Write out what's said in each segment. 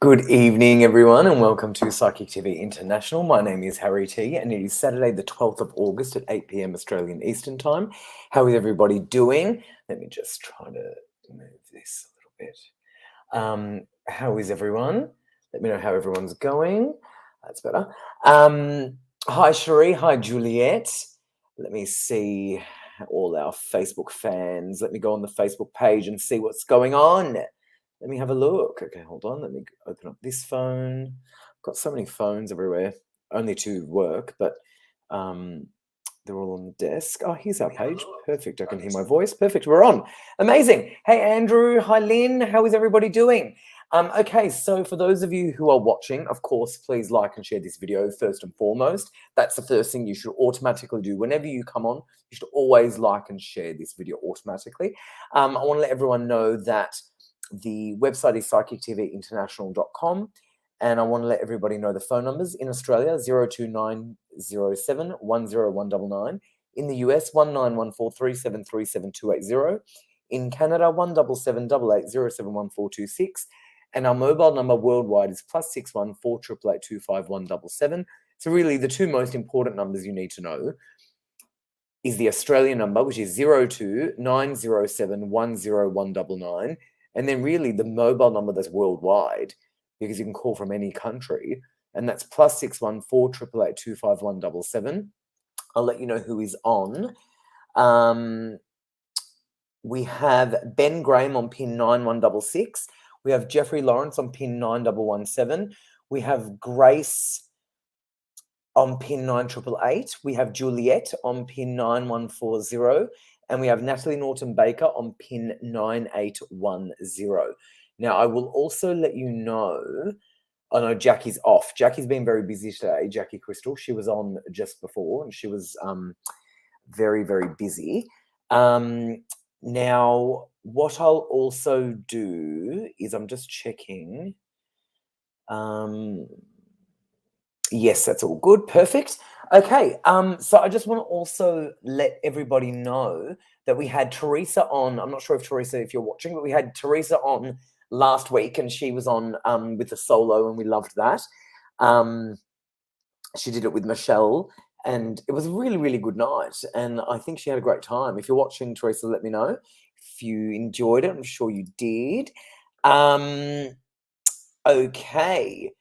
Good evening, everyone, and welcome to Psychic TV International. My name is Harry T, and it is Saturday, the 12th of August at 8 p.m. Australian Eastern Time. How is everybody doing? Let me just try to move this a little bit. How is everyone? Let me know how everyone's going. That's better. Hi, Cherie. Hi, Juliet. Let me see all our Facebook fans. Let me go on the Facebook page and see what's going on. Let me have a look. Okay, hold on. Let me open up this phone. I've got so many phones everywhere. Only two work, but they're all on the desk. Oh, here's our page. Perfect. I can hear my voice. Perfect. We're on. Amazing. Hey, Andrew. Hi, Lynn. How is everybody doing? Okay, so for those of you who are watching, of course, please like and share this video first and foremost. That's the first thing you should automatically do. Whenever you come on, you should always like and share this video automatically. I want to let everyone know that the website is psychictvinternational.com, and I want to let everybody know the phone numbers in Australia: 02907 10199, in the US 191437378280, in Canada 1778880714226, and our mobile number worldwide is +61 488825177. So really, the two most important numbers you need to know is the Australian number, which is 02907 10199. And then really the mobile number that's worldwide, because you can call from any country, and that's +61 488825177. I'll let you know who is on. We have Ben Graham on pin 9166. We have Jeffrey Lawrence on pin 9117. We have Grace on pin 9888. We have Juliet on pin 9140. And we have Natalie Norton Baker on pin 9810. Now, I will also let you know, I know Jackie's off. Jackie's been very busy today, Jackie Crystal. She was on just before, and she was very, very busy. Now, what I'll also do is I'm just checking. Yes, that's all good. Perfect. Okay. So I just want to also let everybody know that we had Teresa on. I'm not sure if Teresa, if you're watching, but we had Teresa on last week, and she was on with a solo, and we loved that. She did it with Michelle, and it was a really, really good night. And I think she had a great time. If you're watching, Teresa, let me know if you enjoyed it. I'm sure you did. Okay.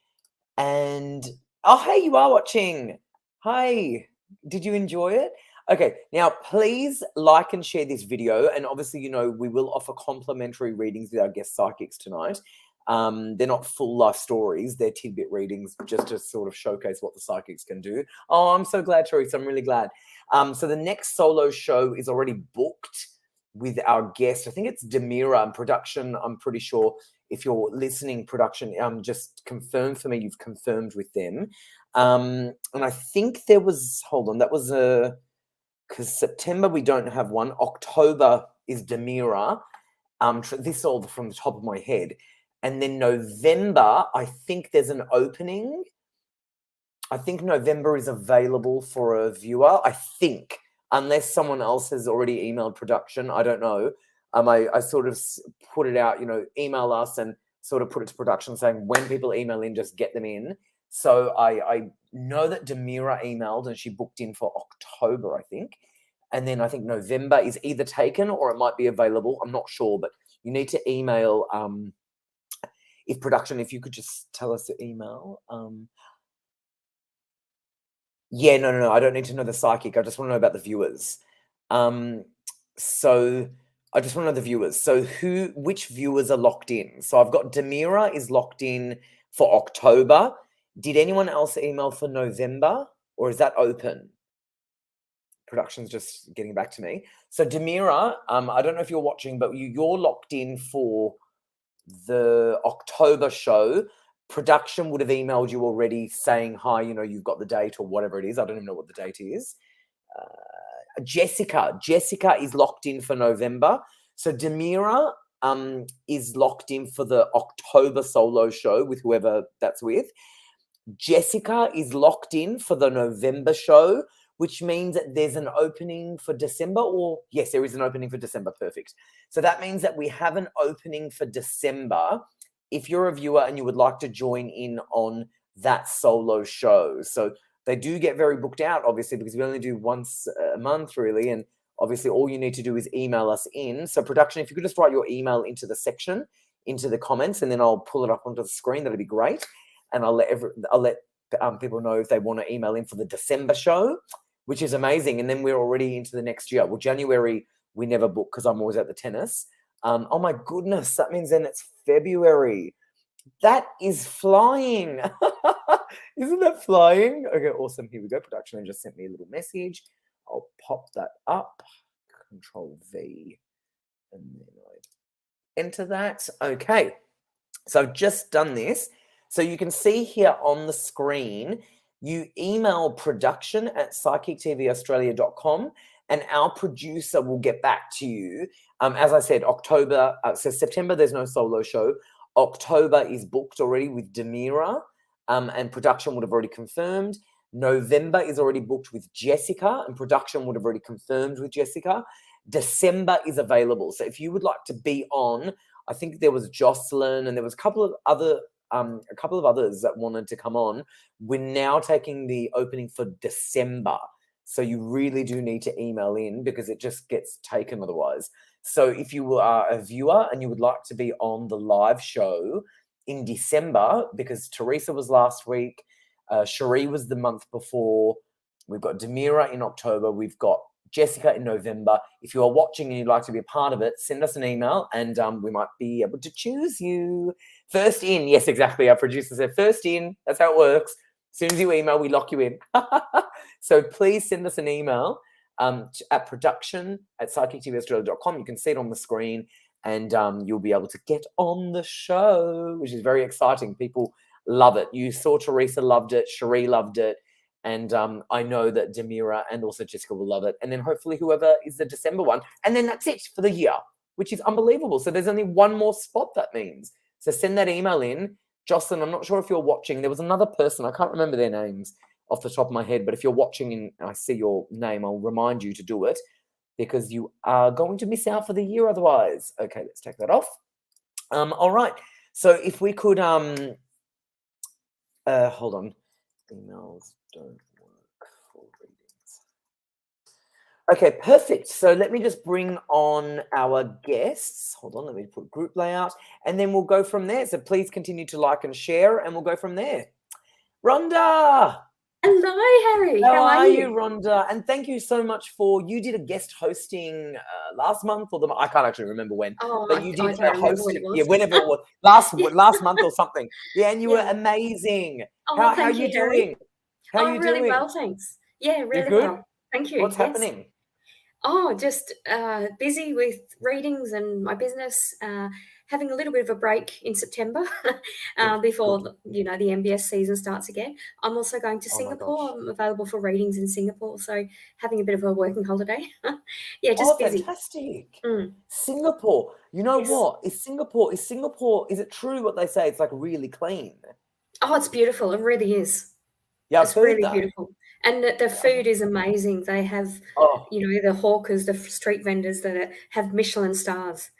And oh, hey, you are watching. Hi. Did you enjoy it? Okay, now please like and share this video. And obviously, you know, we will offer complimentary readings with our guest psychics tonight. They're not full life stories. They're tidbit readings just to sort of showcase what the psychics can do. Oh, I'm so glad, Teresa. I'm really glad. So the next solo show is already booked with our guest. I think it's Demira production. I'm pretty sure if you're listening, production, just confirm for me you've confirmed with them. And I think there was, hold on, that was because September we don't have one. October is Demira. This all from the top of my head. And then November, I think there's an opening. I think November is available for a viewer. I think, unless someone else has already emailed production, I don't know. I sort of put it out, you know, email us and sort of put it to production saying when people email in, just get them in. So I know that Demira emailed and she booked in for October, I think. And then I think November is either taken or it might be available. I'm not sure, but you need to email if production, if you could just tell us the email. Yeah, no. I don't need to know the psychic. I just want to know about the viewers. So I just want to know the viewers. So which viewers are locked in? So I've got Demira is locked in for October. Did anyone else email for November, or is that open? Production's just getting back to me. So Demira, I don't know if you're watching, but you're locked in for the October show. Production would have emailed you already saying, hi, you know, you've got the date or whatever it is. I don't even know what the date is. Jessica is locked in for November. So Demira is locked in for the October solo show with whoever that's with. Jessica is locked in for the November show, which means that there's an opening for December, or yes, there is an opening for December. Perfect. So that means that we have an opening for December if you're a viewer and you would like to join in on that solo show. So they do get very booked out, obviously, because we only do once a month, really. And obviously, all you need to do is email us in. So production, if you could just write your email into the section, into the comments, and then I'll pull it up onto the screen. That'd be great. And I'll let people know if they want to email in for the December show, which is amazing. And then we're already into the next year. Well, January, we never book because I'm always at the tennis. Oh my goodness, that means then it's February. That is flying. Isn't that flying? Okay, awesome. Here we go. Production just sent me a little message. I'll pop that up. Control V. And then I enter that. Okay. So I've just done this. So you can see here on the screen, you email production@psychictvaustralia.com and our producer will get back to you. As I said, so September, there's no solo show. October is booked already with Demira, and production would have already confirmed. November is already booked with Jessica, and production would have already confirmed with Jessica. December is available. So if you would like to be on, I think there was Jocelyn and there was a couple of others that wanted to come on. We're now taking the opening for December. So you really do need to email in because it just gets taken otherwise. So if you are a viewer and you would like to be on the live show in December, because Teresa was last week, Cherie was the month before, we've got Demira in October, we've got Jessica in November. If you are watching and you'd like to be a part of it, send us an email and we might be able to choose you. First in, yes, exactly. Our producer said first in. That's how it works. As soon as you email, we lock you in. So please send us an email at production@psychictvaustralia.com. You can see it on the screen and you'll be able to get on the show, which is very exciting. People love it. You saw Teresa loved it. Cherie loved it. And I know that Demira and also Jessica will love it. And then hopefully whoever is the December one. And then that's it for the year, which is unbelievable. So there's only one more spot, that means. So send that email in. Jocelyn, I'm not sure if you're watching. There was another person. I can't remember their names off the top of my head. But if you're watching and I see your name, I'll remind you to do it because you are going to miss out for the year otherwise. Okay, let's take that off. All right. So if we could, hold on. Emails don't work for readings. Okay, perfect. So let me just bring on our guests. Hold on, let me put group layout and then we'll go from there. So please continue to like and share and we'll go from there. Rhonda! Hello, Harry. How are you, Rhonda? And thank you so much you did a guest hosting last month or I can't actually remember when. But you did a hosting. Yeah, whenever it was. Last month or something. Yeah, and you were amazing. Oh, how are you doing? How are you really doing? Well, thanks. Yeah, really well. Thank you. What's happening? Oh, just busy with readings and my business. Having a little bit of a break in September before the MBS season starts again. I'm also going to Singapore. I'm available for readings in Singapore, so having a bit of a working holiday. Yeah, just busy. Fantastic. Singapore. You know what? Is Singapore, is it true what they say? It's like really clean. Oh, it's beautiful. It really is. Yeah, it's really beautiful. And the food is amazing. They have, the hawkers, the street vendors that have Michelin stars.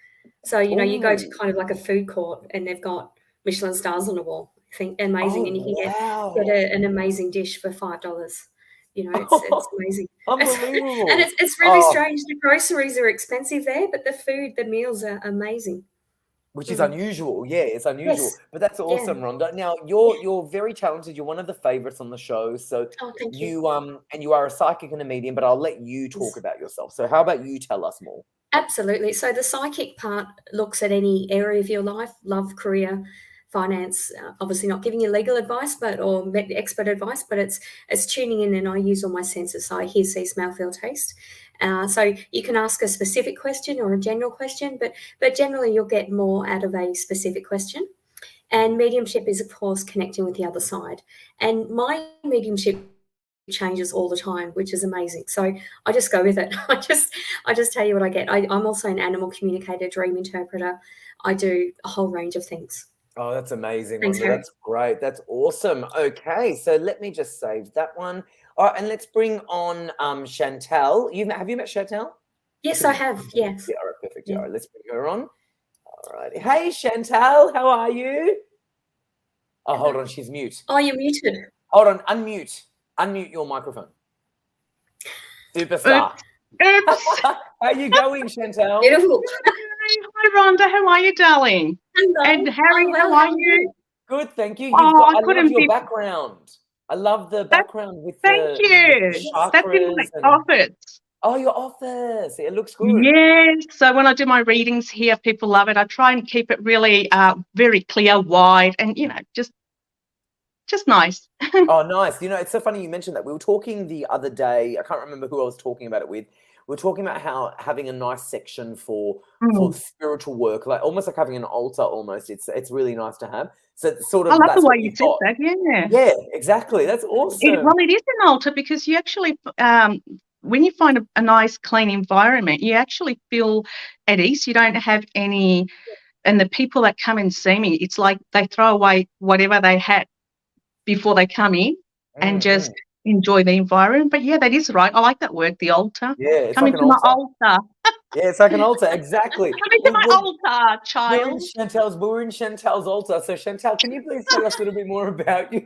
So, you go to kind of like a food court and they've got Michelin stars on the wall. I think amazing. And you can get an amazing dish for $5. It's amazing. Unbelievable. And it's really strange. The groceries are expensive there, but the meals are amazing. Which is unusual. Yeah, it's unusual. Yes. But that's awesome, Rhonda. Now, you're very talented. You're one of the favorites on the show. So thank you. And you are a psychic and a medium, but I'll let you talk about yourself. So how about you tell us more? Absolutely. So the psychic part looks at any area of your life, love, career, finance, obviously not giving you legal advice or expert advice, but it's tuning in, and I use all my senses. So I hear, see, smell, feel, taste. So you can ask a specific question or a general question, but generally you'll get more out of a specific question. And mediumship is, of course, connecting with the other side. And my mediumship changes all the time, which is amazing. So I just go with it. I just tell you what I get. I'm also an animal communicator, dream interpreter. I do a whole range of things. Oh, that's amazing. Thanks, Rhonda. That's great. That's awesome. Okay, so let me just save that one. All right, and let's bring on Chantal. Have you met Chantal? Yes, I have. Yes. Yeah, all right, perfect. Yeah. All right, let's bring her on. All right. Hey, Chantal, how are you? Oh, hold on. She's mute. Oh, you're muted. Hold on. Unmute. Unmute your microphone. Superstar. Oops. How are you going, Chantal? Beautiful. Hi, Rhonda. How are you, darling? Hello. And Harry, Oh, well, how are you? Good, thank you. Oh, I I love couldn't your be. background. I love the That, background with thank the you. That's in chakras my and office. oh, your office. It looks good. Yes. So when I do my readings here, people love it. I try and keep it really very clear, wide, and just nice. Oh, nice. You know, it's so funny you mentioned that. We were talking the other day. I can't remember who I was talking about it with. We were talking about how having a nice section for Mm. spiritual work, like almost like having an altar. Almost, it's really nice to have. So it's sort I of love the that's way what you you've said got. that. Yeah. Yeah, exactly. That's awesome. Well, it is an altar because you actually, when you find a nice, clean environment, you actually feel at ease. You don't have any. And the people that come and see me, it's like they throw away whatever they had before they come in and just enjoy the environment. But yeah, that is right. I like that word, the altar. Yeah, it's Come like an into my altar. altar. Yeah, it's like an altar. Exactly. Come into my altar, child. We're in Chantal's altar. So Chantal, can you please tell us a little bit more about you?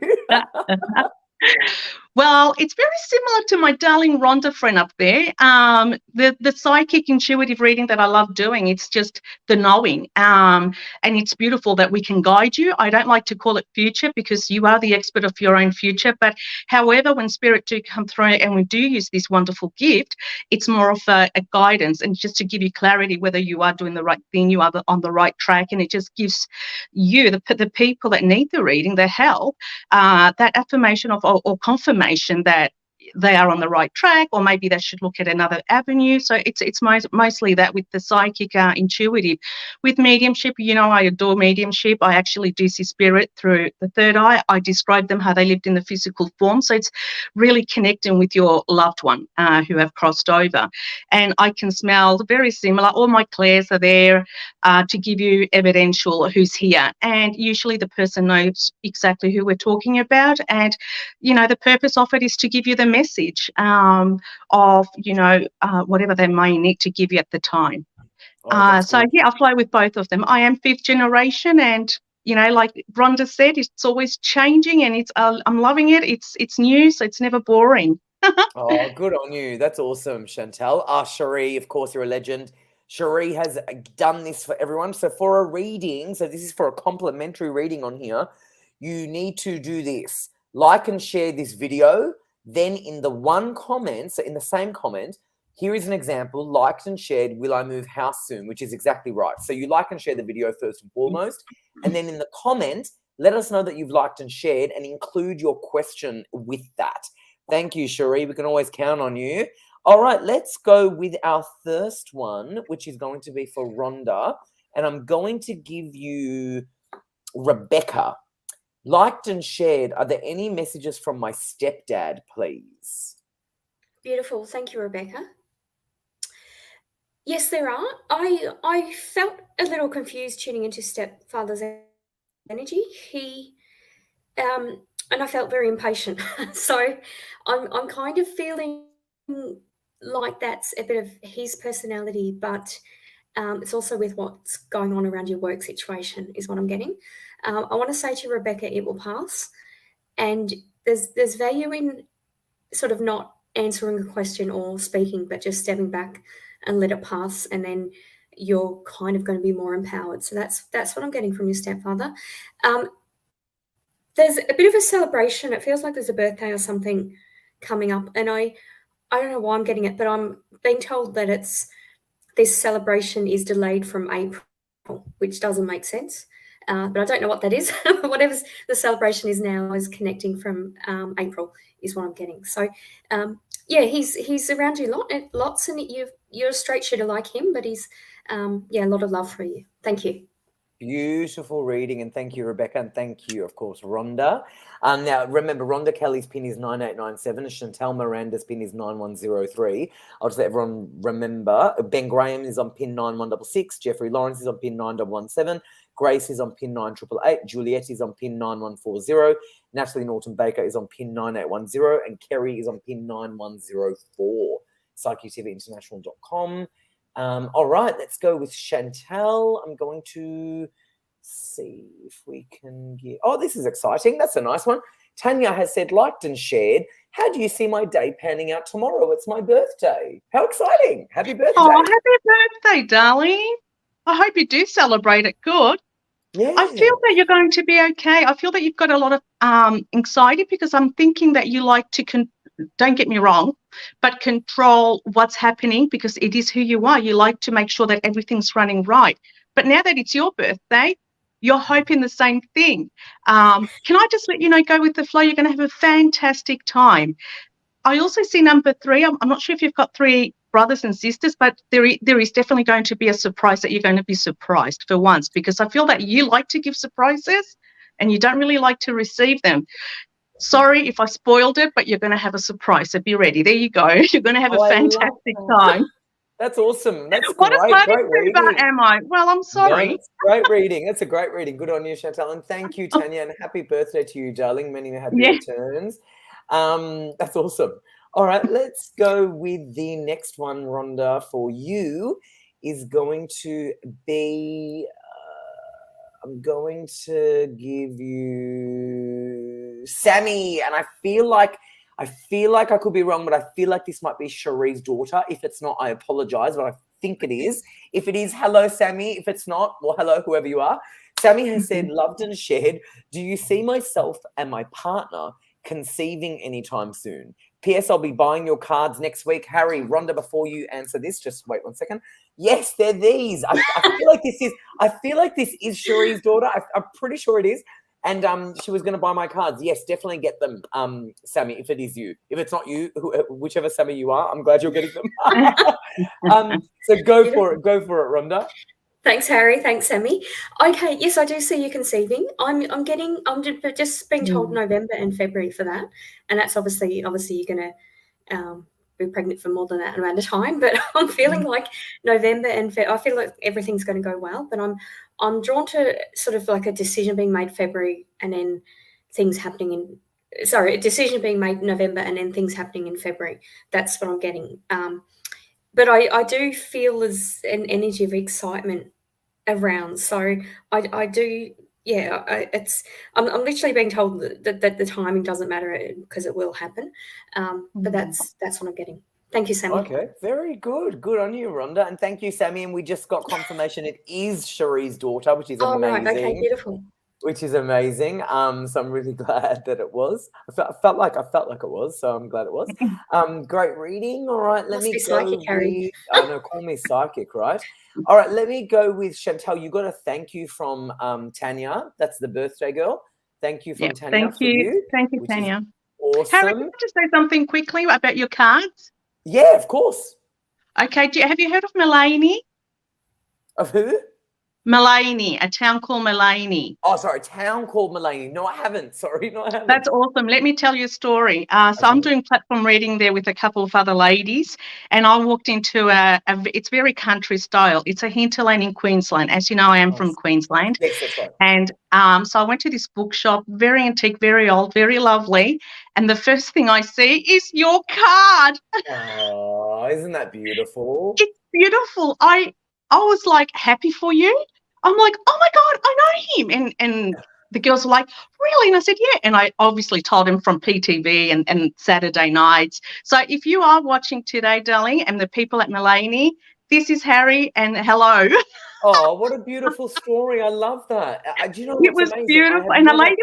Well, it's very similar to my darling Rhonda friend up there. The psychic intuitive reading that I love doing, it's just the knowing. And it's beautiful that we can guide you. I don't like to call it future because you are the expert of your own future. But however, when spirit do come through and we do use this wonderful gift, it's more of a guidance and just to give you clarity whether you are doing the right thing, you are on the right track. And it just gives you, the people that need the reading, the help, that affirmation of or confirmation that they are on the right track, or maybe they should look at another avenue. So it's mostly that with the psychic intuitive. With mediumship, I adore mediumship. I actually do see spirit through the third eye. I describe them how they lived in the physical form. So it's really connecting with your loved one who have crossed over. And I can smell very similar. All my clairs are there to give you evidential who's here. And usually the person knows exactly who we're talking about. And, the purpose of it is to give you the message of, whatever they may need to give you at the time. So, yeah, I flow with both of them. I am fifth generation and, like Rhonda said, it's always changing and I'm loving it. It's new, so it's never boring. Oh, good on you. That's awesome, Chantal. Cherie, of course, you're a legend. Cherie has done this for everyone. So for a reading, so this is for a complimentary reading on here, you need to do this. Like and share this video. Then in the one comment, so in the same comment, here is an example, liked and shared, will I move house soon, which is exactly right. So you like and share the video first and foremost. And then in the comment, let us know that you've liked and shared and include your question with that. Thank you, Cherie. We can always count on you. All right, let's go with our first one, which is going to be for Rhonda. And I'm going to give you Rebecca. Liked and shared. Are there any messages from my stepdad, please? Beautiful. Thank you, Rebecca. Yes, there are. I felt a little confused tuning into stepfather's energy. He and I felt very impatient. So I'm kind of feeling like that's a bit of his personality, but it's also with what's going on around your work situation is what I'm getting. I want to say to Rebecca, it will pass. And there's value in sort of not answering a question or speaking, but just stepping back and let it pass. And then you're kind of going to be more empowered. So that's what I'm getting from your stepfather. There's a bit of a celebration. It feels like there's a birthday or something coming up. And I don't know why I'm getting it, but I'm being told that this celebration is delayed from April, which doesn't make sense. But I don't know what that is. Whatever the celebration is now is connecting from April is what I'm getting. So, yeah, he's around you lots, and you're a straight shooter like him, but he's a lot of love for you. Thank you. Beautiful reading, and thank you, Rebecca, and thank you, of course, Rhonda. Now, remember, Rhonda Kelly's pin is 9897, and Chantal Miranda's pin is 9103. I'll just let everyone remember. Ben Graham is on pin 9166, Jeffrey Lawrence is on pin 9117, Grace is on pin 9888, Juliet is on pin 9140, Natalie Norton Baker is on pin 9810, and Kerry is on pin 9104. PsychicTVinternational.com. All right, let's go with Chantal. I'm going to see if we can get... Oh, this is exciting. That's a nice one. Tanya has said, liked and shared. How do you see my day panning out tomorrow? It's my birthday. How exciting. Happy birthday. Oh, happy birthday, darling. I hope you do celebrate it good. Yeah. I feel that you're going to be okay. I feel that you've got a lot of anxiety because I'm thinking that you like to, don't get me wrong, but control what's happening because it is who you are. You like to make sure that everything's running right. But now that it's your birthday, you're hoping the same thing. Can I just let you know, go with the flow? You're going to have a fantastic time. I also see number 3. I'm not sure if you've got 3 brothers and sisters, but there is definitely going to be a surprise that you're going to be surprised for once, because I feel that you like to give surprises and you don't really like to receive them. Sorry if I spoiled it, but you're going to have a surprise, so be ready. There you go. You're going to have a fantastic time. That's awesome. That's what great reading. Am I? Well, I'm sorry. No, that's great reading. That's a great reading. Good on you, Chantal. And thank you, Tanya, and happy birthday to you, darling. Many happy returns. That's awesome. All right, let's go with the next one, Rhonda, for you is going to be, I'm going to give you Sammy, and I feel like I could be wrong, but I feel like this might be Cherie's daughter. If it's not, I apologize, but I think it is. If it is, hello, Sammy. If it's not, well, hello, whoever you are. Sammy has said, loved and shared. Do you see myself and my partner conceiving anytime soon? P.S. I'll be buying your cards next week. Harry, Rhonda, before you answer this, just wait 1 second. Yes, they're these. I feel like this is Cherie's daughter. I'm pretty sure it is. And she was going to buy my cards. Yes, definitely get them, Sammy, if it is you. If it's not you, whichever Sammy you are, I'm glad you're getting them. So go for it. Go for it, Rhonda. Thanks, Harry. Thanks, Sammy. Okay, yes, I do see you conceiving. I'm just being told November and February for that, and that's obviously you're going to be pregnant for more than that amount of time. But I'm feeling like November and I feel like everything's going to go well. But I'm drawn to sort of like a decision being made February and then things happening a decision being made November and then things happening in February. That's what I'm getting. But I do feel there's an energy of excitement around. So I do, I'm literally being told that the timing doesn't matter because it will happen. But that's what I'm getting. Thank you, Sammy. Okay, very good. Good on you, Rhonda. And thank you, Sammy. And we just got confirmation it is Cherie's daughter, which is amazing. Right, okay, beautiful. Which is amazing. So I'm really glad that it was. I felt like it was, so I'm glad it was. Great reading. All right, let me go psychic, Harry. Oh no, call me psychic, right? All right, let me go with Chantal. You got a thank you from Tanya. That's the birthday girl. Thank you from Tanya. Thank you. Thank you, Tanya. Awesome. Harry, can I just say something quickly about your cards? Yeah, of course. Okay, have you heard of Mulaney? Of who? Mulaney, a town called Mulaney. Oh, sorry, a town called Mulaney. No, I haven't. Sorry, no, I haven't. That's awesome. Let me tell you a story. So I'm doing platform reading there with a couple of other ladies, and I walked into it's very country style. It's a hinterland in Queensland. As you know, I am from Queensland. Yes, that's right. And so I went to this bookshop, very antique, very old, very lovely. And the first thing I see is your card. Oh, isn't that beautiful? It's beautiful. I was like happy for you. I'm like, oh my God, I know him. And the girls were like, really? And I said, yeah. And I obviously told him from PTV and Saturday nights. So if you are watching today, darling, and the people at Mulaney, this is Harry and hello. Oh, what a beautiful story. I love that. Do you know what's It was amazing? beautiful. And a lady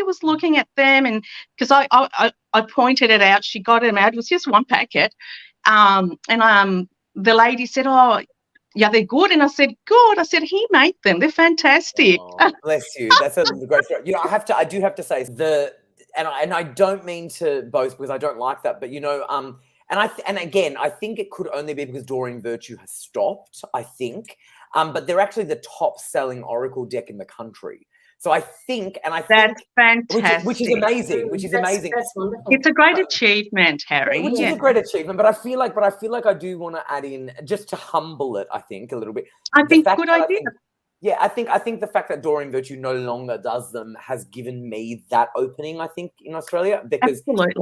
was looking at them, and because I pointed it out, she got it out. It was just one packet. The lady said, oh, yeah, they're good. And I said, good. I said, he made them. They're fantastic. Oh, bless you. That's a great story. You know, I do have to say and I don't mean to boast because I don't like that, but you know, and again, I think it could only be because Doreen Virtue has stopped, I think. But they're actually the top selling Oracle deck in the country. So I think that's fantastic. Which is amazing. That's wonderful. It's a great achievement, Harry. Which is a great achievement, but I feel like I do want to add in, just to humble it, I think, a little bit. I think good idea. Yeah, I think the fact that Doreen Virtue no longer does them has given me that opening, I think, in Australia, because Absolutely.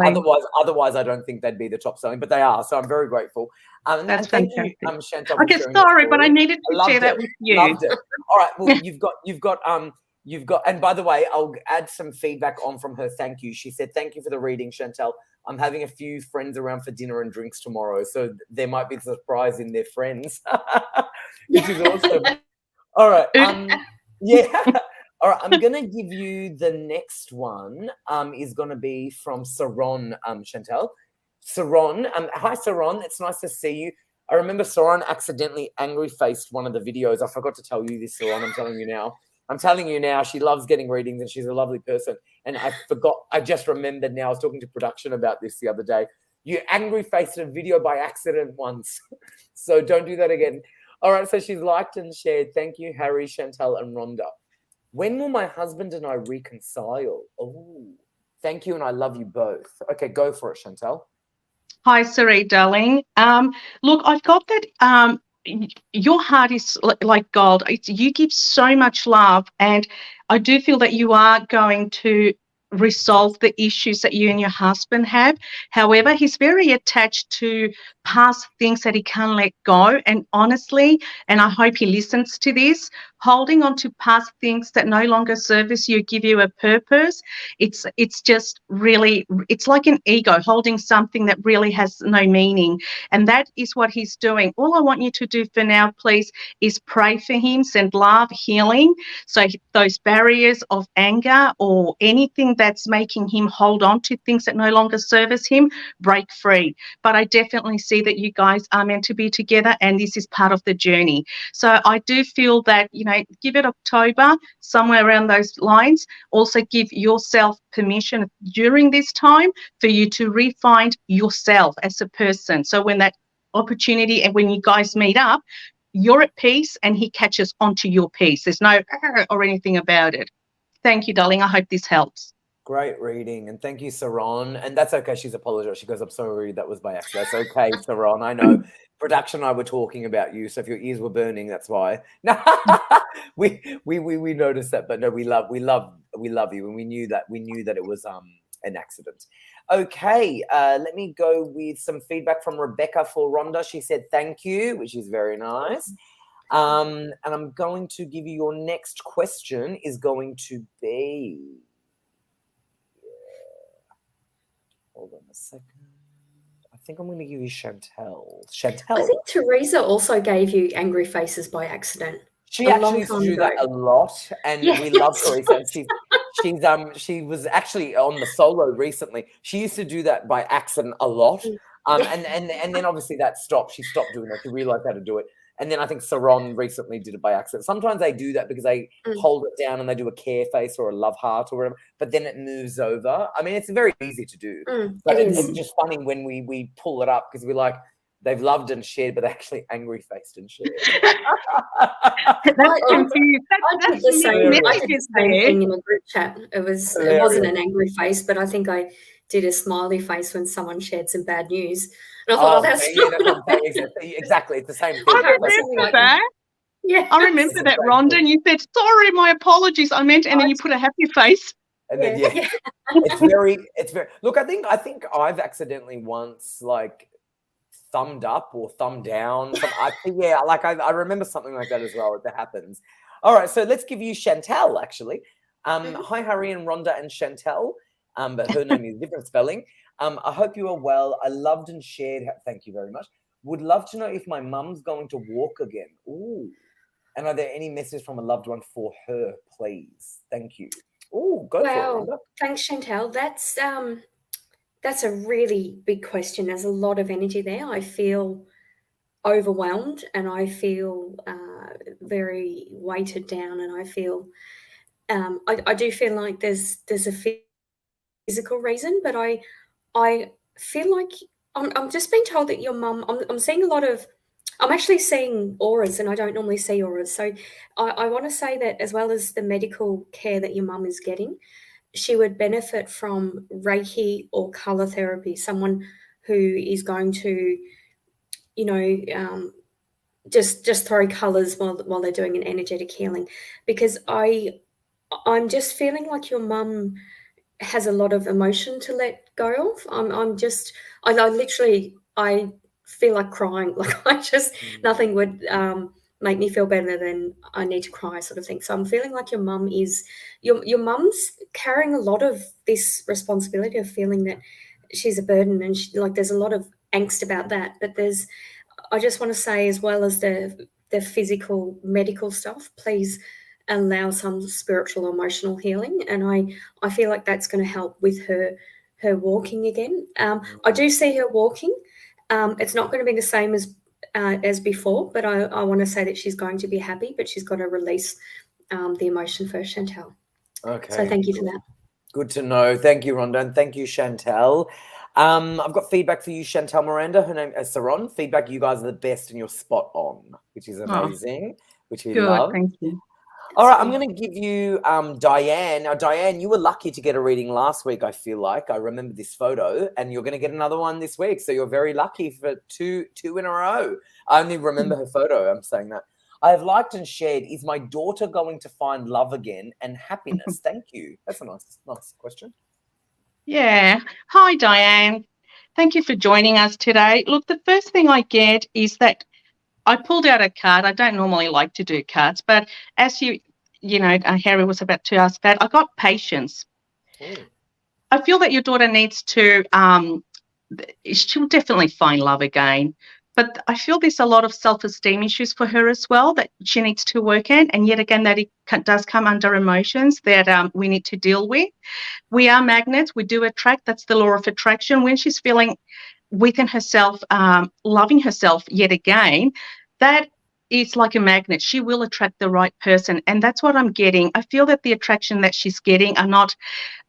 otherwise I don't think they'd be the top selling, but they are. So I'm very grateful. That's and thank you, fantastic. Chantal, for Okay, sharing that sorry, but I story. needed I to share loved that it. with you. Loved it. All right. Well, you've got, and by the way, I'll add some feedback on from her. Thank you. She said, "Thank you for the reading, Chantal. I'm having a few friends around for dinner and drinks tomorrow, so there might be a surprise in their friends," which is awesome. All right. Yeah. All right. I'm gonna give you the next one. Is gonna be from Saron, Chantal. Saron. Hi Saron. It's nice to see you. I remember Saron accidentally angry faced one of the videos. I forgot to tell you this, Saron. I'm telling you now. I'm telling you now. She loves getting readings and she's a lovely person. And I forgot. I just remembered now. I was talking to production about this the other day. You angry faced a video by accident once, so don't do that again. All right, so she's liked and shared. Thank you, Harry, Chantal, and Rhonda. When will my husband and I reconcile? Oh, thank you, and I love you both. Okay, go for it, Chantal. Hi, Sarie, darling. Look, I've got that. Your heart is like gold. You give so much love, and I do feel that you are going to resolve the issues that you and your husband have. However, he's very attached to past things that he can't let go. And honestly, and I hope he listens to this, holding on to past things that no longer service you, give you a purpose. It's just really, it's like an ego holding something that really has no meaning. And that is what he's doing. All I want you to do for now, please, is pray for him, send love, healing. So those barriers of anger or anything that's making him hold on to things that no longer service him, break free. But I definitely see that you guys are meant to be together and this is part of the journey. So I do feel that, give it October, somewhere around those lines. Also give yourself permission during this time for you to refine yourself as a person. So when that opportunity and when you guys meet up, you're at peace and he catches onto your peace. There's no or anything about it. Thank you, darling. I hope this helps. Great reading, and thank you, Saron. And that's okay. She's apologized. She goes, "I'm sorry, that was by accident." That's okay, Saron. I know. Production and I were talking about you, so if your ears were burning, that's why. No, we noticed that, but no, we love you, and we knew that it was an accident. Okay, let me go with some feedback from Rebecca for Rhonda. She said thank you, which is very nice. And I'm going to give you your next question is going to be. Hold on a second. I think I'm going to give you Chantal. I think Teresa also gave you angry faces by accident. She actually used to do that a lot, and we love Teresa. And she was actually on the solo recently. She used to do that by accident a lot, and then obviously that stopped. She stopped doing that. She realized how to do it. And then I think Saron recently did it by accident. Sometimes they do that because they hold it down and they do a care face or a love heart or whatever, but then it moves over. I mean, it's very easy to do. But it's just funny when we pull it up because we're like, they've loved and shared, but actually angry-faced and shared. I did the same thing in a group chat. It wasn't an angry face, but I think I did a smiley face when someone shared some bad news. And I thought, that's exactly. It's the same thing. I remember that. Yeah, I remember that, Rhonda, and you said, "Sorry, my apologies. I meant," and then you put a happy face. And then it's very. Look, I think I've accidentally once thumbed up or thumb down. I remember something like that as well. That happens. All right, so let's give you Chantal actually. Hi, Harry and Rhonda and Chantal. But her name is different spelling. I hope you are well. I loved and shared. Thank you very much. Would love to know if my mum's going to walk again. Ooh. And are there any messages from a loved one for her, please? Thank you. Ooh, go for it, Rhonda. Thanks, Chantal. That's a really big question. There's a lot of energy there. I feel overwhelmed and I feel very weighted down, and I feel I do feel like there's a physical reason, but I feel like I'm just being told that your mum. I'm seeing a lot of. I'm actually seeing auras, and I don't normally see auras. So I want to say that as well as the medical care that your mum is getting, she would benefit from Reiki or color therapy. Someone who is going to, just throw colours while they're doing an energetic healing, because I'm just feeling like your mum has a lot of emotion to let go of. I literally, I feel like crying. Like nothing would make me feel better than I need to cry, sort of thing. So I'm feeling like your mum's carrying a lot of this responsibility of feeling that she's a burden, and like there's a lot of angst about that. But I just want to say, as well as the physical medical stuff, please allow some spiritual, emotional healing. And I feel like that's going to help with her walking again. I do see her walking. It's not going to be the same as before, but I want to say that she's going to be happy, but she's got to release the emotion first, Chantal. Okay. So thank you for that. Good to know. Thank you, Rhonda, and thank you, Chantal. I've got feedback for you, Chantal Miranda. Her name is Saron. Feedback: you guys are the best and you're spot on, which is amazing, which we love. Thank you. All right, I'm going to give you Diane. Now, Diane, you were lucky to get a reading last week, I feel like. I remember this photo, and you're going to get another one this week. So you're very lucky for two in a row. I only remember her photo. I'm saying that. I have liked and shared, is my daughter going to find love again and happiness? Thank you. That's a nice question. Yeah. Hi, Diane. Thank you for joining us today. Look, the first thing I get is that I pulled out a card. I don't normally like to do cards, but as you know, Harry was about to ask that, I got patience. Ooh. I feel that your daughter needs to, she'll definitely find love again, but I feel there's a lot of self-esteem issues for her as well that she needs to work in. And yet again, that it does come under emotions that we need to deal with. We are magnets. We do attract. That's the law of attraction. When she's feeling within herself, loving herself yet again, that is like a magnet. She will attract the right person. And that's what I'm getting. I feel that the attraction that she's getting are not,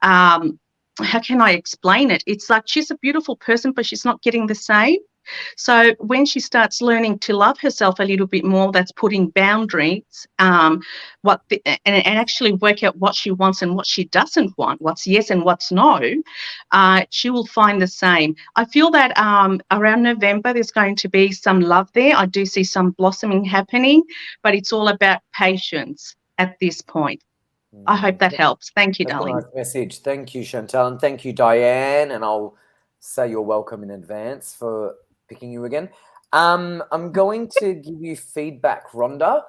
how can I explain it? It's like she's a beautiful person, but she's not getting the same. So when she starts learning to love herself a little bit more, that's putting boundaries, and actually work out what she wants and what she doesn't want, what's yes and what's no, she will find the same. I feel that around November there's going to be some love there. I do see some blossoming happening, but it's all about patience at this point. I hope that helps. Thank you, darling. That's a nice message. Thank you, Chantal, and thank you, Diane. And I'll say you're welcome in advance for picking you again. I'm going to give you feedback, Rhonda,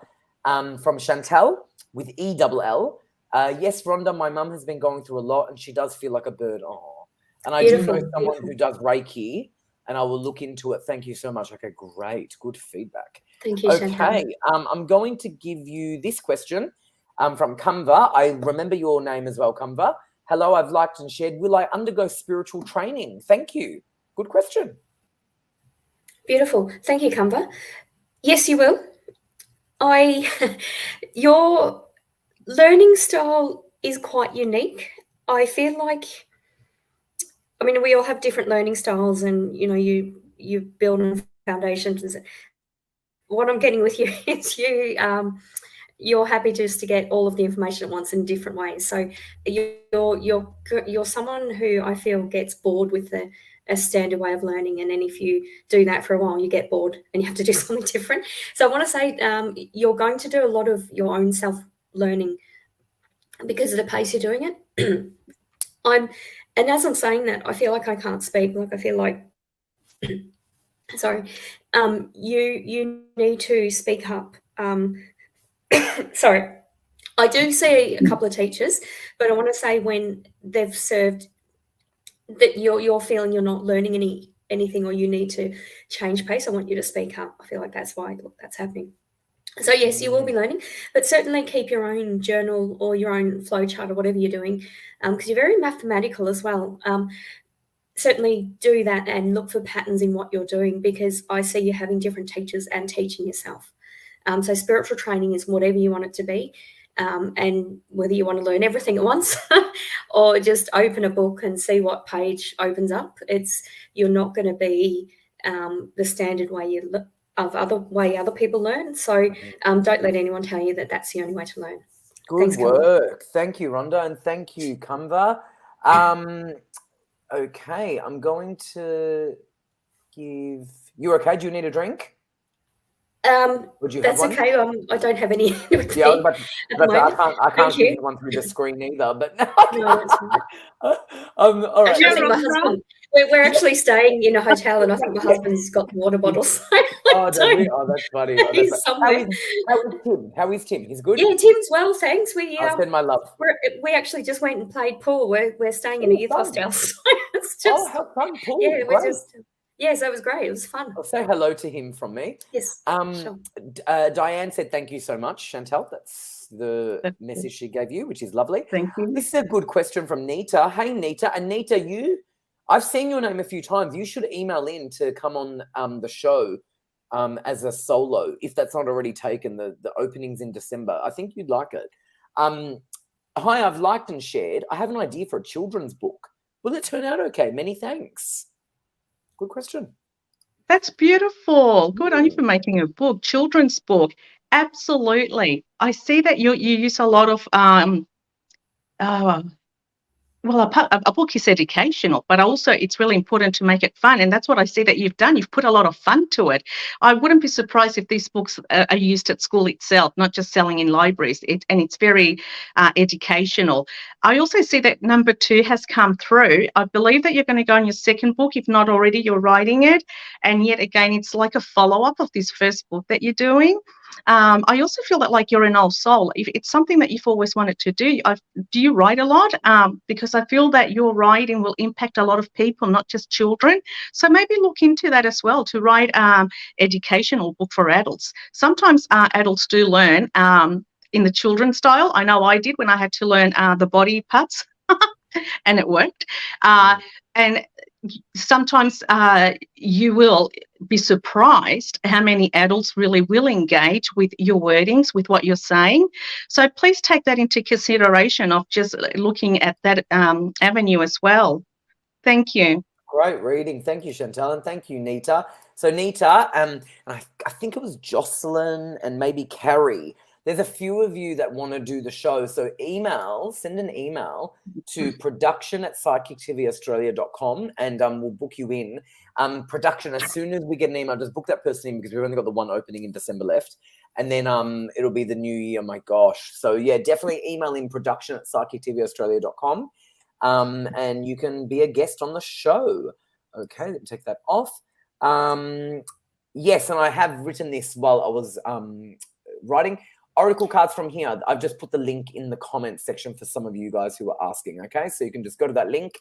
from Chantal with ELL. Yes, Rhonda, my mum has been going through a lot and she does feel like a bird. Oh, and I do know someone who does Reiki, and I will look into it. Thank you so much. Okay, great. Good feedback. Thank you, Chantal. Okay, I'm going to give you this question from Kamva. I remember your name as well, Kamva. Hello, I've liked and shared. Will I undergo spiritual training? Thank you. Good question. Beautiful. Thank you, Kamva. Yes, you will. Your learning style is quite unique. I feel like, I mean, we all have different learning styles, and you build on foundations. What I'm getting with you is you're happy just to get all of the information at once in different ways. So you're someone who I feel gets bored with a standard way of learning, and then if you do that for a while, you get bored and you have to do something different. So I want to say you're going to do a lot of your own self-learning because of the pace you're doing it. And as I'm saying that, I feel like I can't speak. Like I feel like, sorry, you need to speak up. Sorry, I do see a couple of teachers, but I want to say when they've served, that you're feeling you're not learning anything, or you need to change pace, I want you to speak up. I feel like that's why that's happening. So yes, you will be learning, but certainly keep your own journal or your own flow chart or whatever you're doing, because you're very mathematical as well. Certainly do that and look for patterns in what you're doing, because I see you having different teachers and teaching yourself. So spiritual training is whatever you want it to be, and whether you want to learn everything at once or just open a book and see what page opens up. You're not going to be the standard way other people learn. So don't let anyone tell you that that's the only way to learn. Good Thanks, work. Thank you, Rhonda, and thank you, Kamva. Okay, I'm going to give you. Okay, do you need a drink? Would you have That's one? okay. I don't have any with Yeah, I was me about to, at the moment. I can't Thank give you. you one through the screen either, but no, No, that's fine. all right. Actually, I Yeah, think my Rhonda. husband. We're Yeah, actually staying in a hotel, and I think my yeah. husband's got the water bottle. So Oh, does he? Oh, that's funny. Oh, that's he's funny. somewhere. How is Tim? How is Tim? He's good? Yeah, Tim's well, thanks. I'll send my love. We actually just went and played pool. We're staying in a Oh, youth fun. hostel, so it's Oh, just how fun. Pool. yeah, Great. so it was great. It was fun. I'll say hello to him from me. Yes, sure. Diane said, thank you so much, Chantal. That's the message she gave you, which is lovely. Thank you. This is a good question from Nita. Hey, Nita. Anita, I've seen your name a few times. You should email in to come on the show as a solo, if that's not already taken. The opening's in December. I think you'd like it. Hi, I've liked and shared. I have an idea for a children's book. Will it turn out okay? Many thanks. Good question. That's beautiful. Good on you for making a book, children's book. Absolutely. I see that you use a lot of well, a book is educational, but also it's really important to make it fun. And that's what I see that you've done. You've put a lot of fun to it. I wouldn't be surprised if these books are used at school itself, not just selling in libraries. And it's very educational. I also see that number 2 has come through. I believe that you're going to go on your second book. If not already, you're writing it. And yet again, it's like a follow-up of this first book that you're doing. I also feel that like you're an old soul. If it's something that you've always wanted to do, do you write a lot? Because I feel that your writing will impact a lot of people, not just children. So maybe look into that as well, to write educational book for adults. Sometimes adults do learn in the children's style. I know I did when I had to learn the body parts. And it worked. And sometimes you will be surprised how many adults really will engage with your wordings, with what you're saying. So please take that into consideration of just looking at that avenue as well. Thank you. Great reading. Thank you, Chantal, and thank you, Nita. So Nita, I think it was Jocelyn and maybe Carrie. There's a few of you that want to do the show. So send an email to production@psychictvaustralia.com and we'll book you in. Production, as soon as we get an email, just book that person in because we've only got the one opening in December left. And then it'll be the new year. My gosh. So yeah, definitely email in production@psychictvaustralia.com. And you can be a guest on the show. Okay, let me take that off. Yes, and I have written this while I was writing. Oracle cards from here. I've just put the link in the comments section for some of you guys who are asking. Okay, so you can just go to that link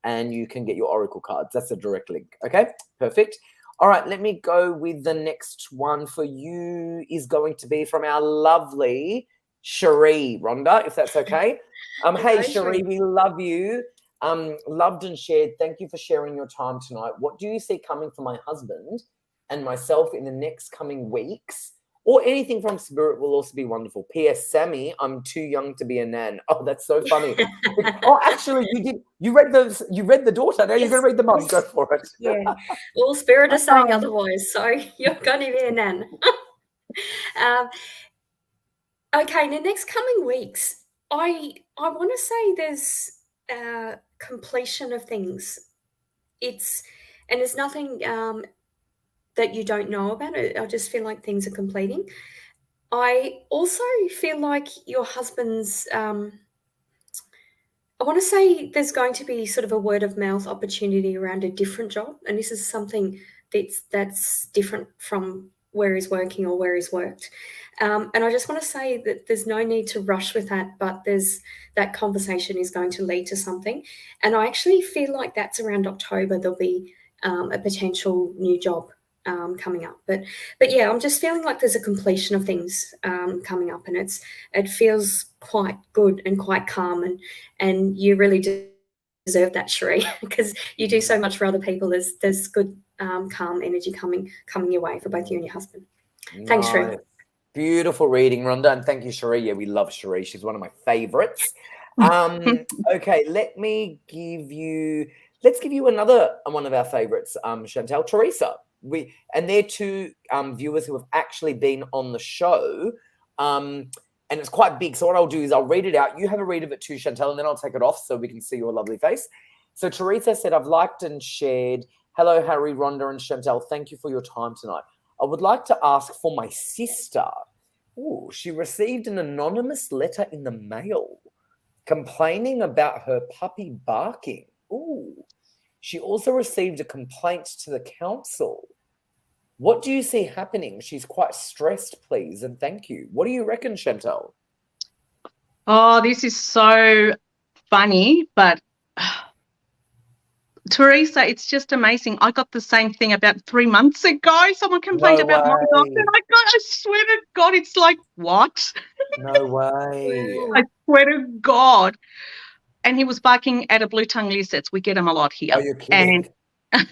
and you can get your Oracle cards. That's a direct link. Okay, perfect. All right, let me go with the next one for you. Is going to be from our lovely Cherie, Rhonda, if that's okay. Hey, Cherie, we love you. Loved and shared. Thank you for sharing your time tonight. What do you see coming for my husband and myself in the next coming weeks? Or anything from spirit will also be wonderful. P.S. Sammy, I'm too young to be a nan. Oh, that's so funny. Oh, actually, you read the daughter. Now you're going to read the mum. Go for it. Yeah. Well, spirit is saying otherwise, so you're going to be a nan. Okay, in the next coming weeks, I want to say there's completion of things. There's nothing that you don't know about it. I just feel like things are completing. I also feel like your husband's, I want to say there's going to be sort of a word of mouth opportunity around a different job. And this is something that's different from where he's working or where he's worked. And I just want to say that there's no need to rush with that, but that conversation is going to lead to something. And I actually feel like that's around October, there'll be a potential new job coming up. But yeah, I'm just feeling like there's a completion of things coming up, and it feels quite good and quite calm, and you really deserve that, Cherie, because you do so much for other people. There's good calm energy coming your way for both you and your husband. Thanks, Cherie. Beautiful reading, Rhonda, and thank you, Cherie. Yeah, we love Cherie. She's one of my favorites. Okay, let's give you another one of our favorites, Chantal, Teresa. And they're two viewers who have actually been on the show, and it's quite big. So what I'll do is I'll read it out. You have a read of it too, Chantal, and then I'll take it off so we can see your lovely face. So Teresa said, I've liked and shared. Hello, Harry, Rhonda, and Chantal. Thank you for your time tonight. I would like to ask for my sister. Ooh, she received an anonymous letter in the mail complaining about her puppy barking. Ooh. She also received a complaint to the council. What do you see happening? She's quite stressed, please, and thank you. What do you reckon, Chantal? Oh, this is so funny, but Teresa, it's just amazing. I got the same thing about 3 months ago. Someone complained No about my dog, way. and I swear to God, it's like, what? No way. I swear to God. And he was barking at a blue tongue lizards. We get them a lot here. Are you kidding? And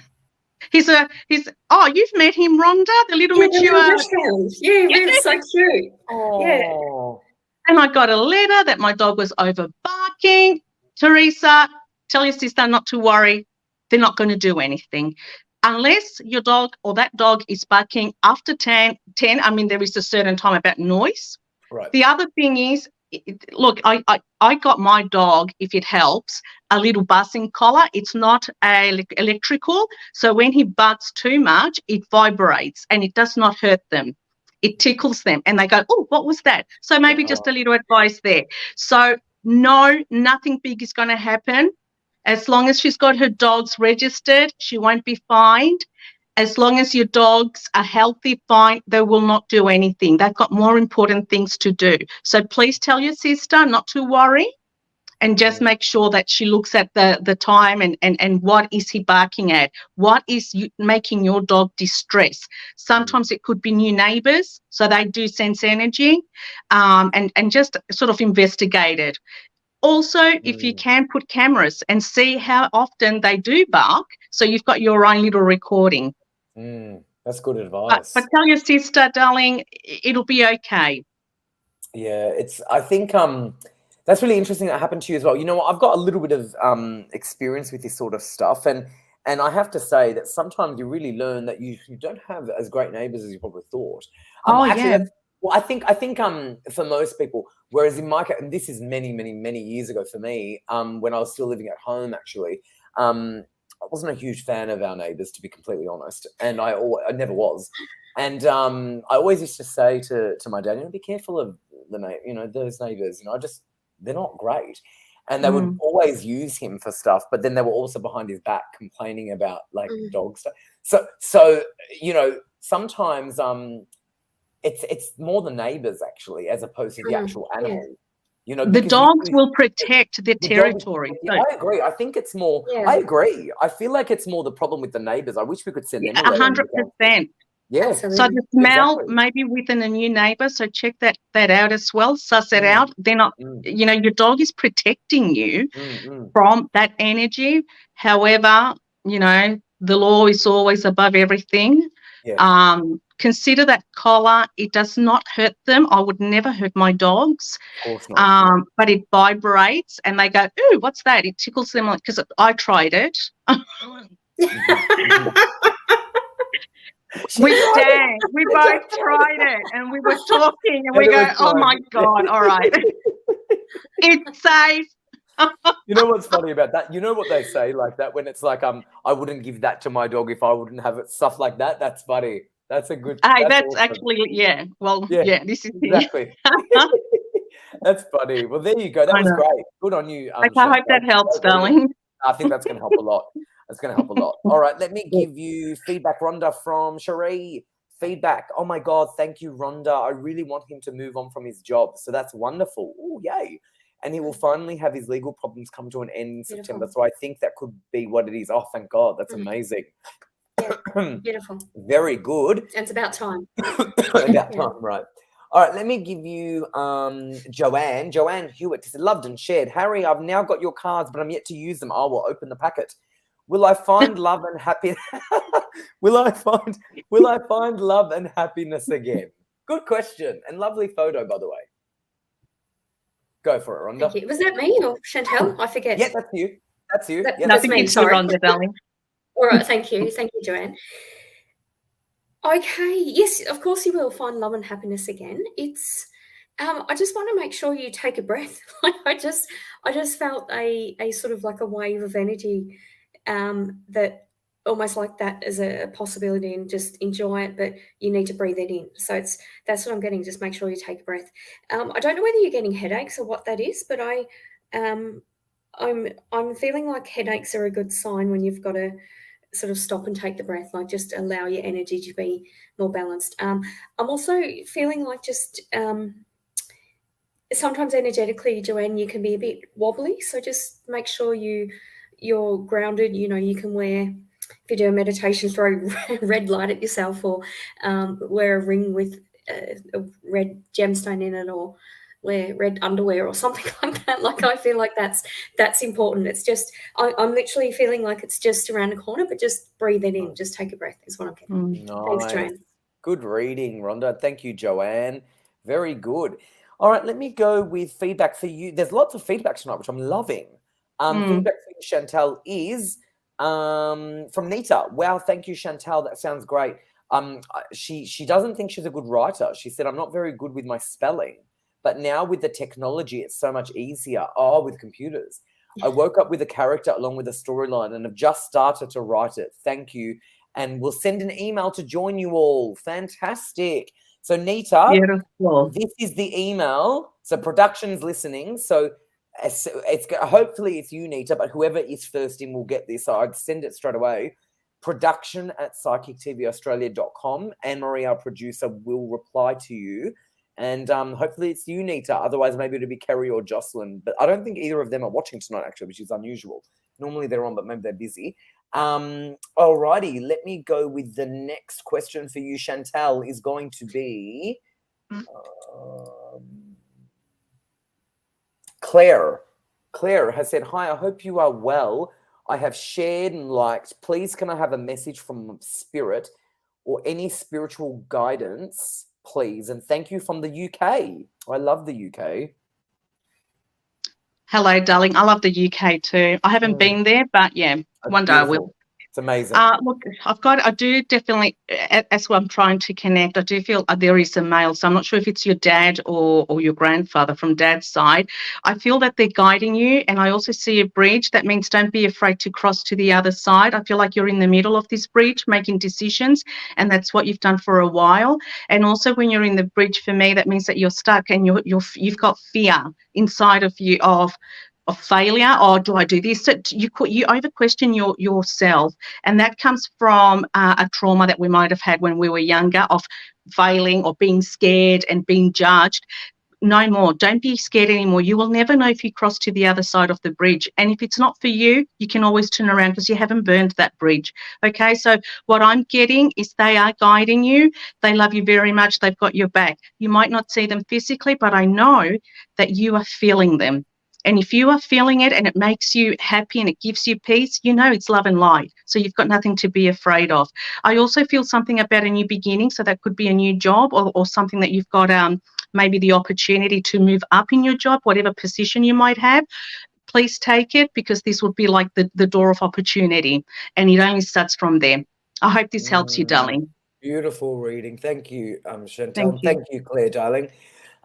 he's oh, you've met him, Rhonda, the little Yeah, mature. yeah, it's so cute. Yeah. Oh. And I got a letter that my dog was over barking. Teresa, tell your sister not to worry. They're not going to do anything. Unless your dog or that dog is barking after 10, I mean, there is a certain time about noise. Right. The other thing is, look, I got my dog, if it helps, a little buzzing collar. It's not electrical. So when he barks too much, it vibrates and it does not hurt them. It tickles them and they go, oh, what was that? So maybe just a little advice there. So no, nothing big is going to happen. As long as she's got her dogs registered, she won't be fined. As long as your dogs are healthy, fine, they will not do anything. They've got more important things to do. So please tell your sister not to worry and just make sure that she looks at the time and what is he barking at? What is making your dog distress? Sometimes it could be new neighbours, so they do sense energy, and just sort of investigate it. Also, if you can, put cameras and see how often they do bark, so you've got your own little recording. That's good advice. But tell your sister, darling, it'll be okay. Yeah, I think that's really interesting that happened to you as well. You know what? I've got a little bit of experience with this sort of stuff, and I have to say that sometimes you really learn that you don't have as great neighbours as you probably thought. Actually, well, I think for most people, whereas in my case, and this is many years ago for me, when I was still living at home, actually, I wasn't a huge fan of our neighbours, to be completely honest, and I never was. And I always used to say to my dad, be careful of those neighbours. They're not great. And they would always use him for stuff, but then they were also behind his back complaining about like dog stuff. So sometimes it's more the neighbours actually, as opposed to the actual animal. The dogs will protect their territory. I agree. I think it's more. Yeah. I agree. I feel like it's more the problem with the neighbours. I wish we could send them 100%. Yeah. Absolutely. So the smell maybe within a new neighbour. So check that out as well. Suss it out. They're not. Your dog is protecting you from that energy. However, the law is always above everything. Yeah. Consider that collar. It does not hurt them. I would never hurt my dogs. Of course not. But it vibrates and they go, ooh, what's that? It tickles them because I tried it. We both tried it and we were talking and we go, oh my God, all right. It's safe. You know what's funny about that? You know what they say like that when it's like, I wouldn't give that to my dog if I wouldn't have it, stuff like that. That's funny. That's a good. That's awesome. Actually, yeah. Well, yeah, this is exactly. That's funny. Well, there you go. That was great. Good on you. I hope that helps, darling. I think that's going to help a lot. That's going to help a lot. All right, let me give you feedback, Rhonda, from Cherie. Feedback. Oh my God, thank you, Rhonda. I really want him to move on from his job. So that's wonderful. Oh, yay. And he will finally have his legal problems come to an end in September. So I think that could be what it is. Oh, thank God. That's amazing. Yeah, beautiful. Very good. It's about time. About time, right. All right, let me give you Joanne. Joanne Hewitt said, loved and shared. Harry, I've now got your cards, but I'm yet to use them. I will open the packet. Will I find love and happiness? Will I find love and happiness again? Good question. And lovely photo, by the way. Go for it, Rhonda. Thank you. Was that me or Chantal? I forget. Yeah, that's you. That's you. Nothing against Rhonda, darling. All right, thank you. Thank you, Joanne. Okay, yes, of course you will find love and happiness again. It's I just want to make sure you take a breath. I just felt a sort of like a wave of energy that almost like that as a possibility and just enjoy it, but you need to breathe it in. So that's what I'm getting. Just make sure you take a breath. I don't know whether you're getting headaches or what that is, but I'm feeling like headaches are a good sign when you've got to sort of stop and take the breath, like just allow your energy to be more balanced. I'm also feeling like just sometimes energetically, Joanne, you can be a bit wobbly. So just make sure you're grounded. You know, you can wear, if you do a meditation, throw red light at yourself, or wear a ring with a red gemstone in it, or wear red underwear or something like that. Like, I feel like that's important. It's just, I'm literally feeling like it's just around the corner, but just breathe it in. Just take a breath is what I'm getting. Thanks, Joanne. Good reading, Rhonda. Thank you, Joanne. Very good. All right, let me go with feedback for you. There's lots of feedback tonight, which I'm loving. Feedback for you, Chantal, is from Nita. Wow, thank you, Chantal. That sounds great. She doesn't think she's a good writer. She said, I'm not very good with my spelling, but now with the technology, it's so much easier. Oh, with computers. I woke up with a character along with a storyline and have just started to write it. Thank you. And we'll send an email to join you all. Fantastic. So Nita, beautiful. This is the email. So production's listening. So it's hopefully it's you, Nita, but whoever is first in will get this. So I'd send it straight away. production@psychictvaustralia.com. Anne-Marie, our producer, will reply to you. And hopefully it's you, Nita. Otherwise, maybe it'll be Kerry or Jocelyn. But I don't think either of them are watching tonight, actually, which is unusual. Normally they're on, but maybe they're busy. Alrighty, let me go with the next question for you, Chantal, is going to be Claire. Claire has said, hi, I hope you are well. I have shared and liked. Please, can I have a message from Spirit or any spiritual guidance, please? And thank you from the UK. I love the UK. Hello, darling. I love the UK too. I haven't been there, but yeah, one day I will. It's amazing. Look, I do definitely, as I'm trying to connect, I do feel there is a male. So I'm not sure if it's your dad or your grandfather from dad's side. I feel that they're guiding you. And I also see a bridge. That means don't be afraid to cross to the other side. I feel like you're in the middle of this bridge making decisions. And that's what you've done for a while. And also when you're in the bridge, for me, that means that you're stuck and you've got fear inside of you of failure, or do I do this? So you over question yourself, and that comes from a trauma that we might have had when we were younger of failing or being scared and being judged. No more. Don't be scared anymore. You will never know if you cross to the other side of the bridge. And if it's not for you, you can always turn around because you haven't burned that bridge. Okay, so what I'm getting is they are guiding you. They love you very much. They've got your back. You might not see them physically, but I know that you are feeling them. And if you are feeling it and it makes you happy and it gives you peace, you know it's love and light. So you've got nothing to be afraid of. I also feel something about a new beginning. So that could be a new job or something that you've got maybe the opportunity to move up in your job, whatever position you might have. Please take it, because this would be like the door of opportunity, and it only starts from there. I hope this helps you, darling. Beautiful reading. Thank you, Chantal. Thank you. Thank you, Claire, darling.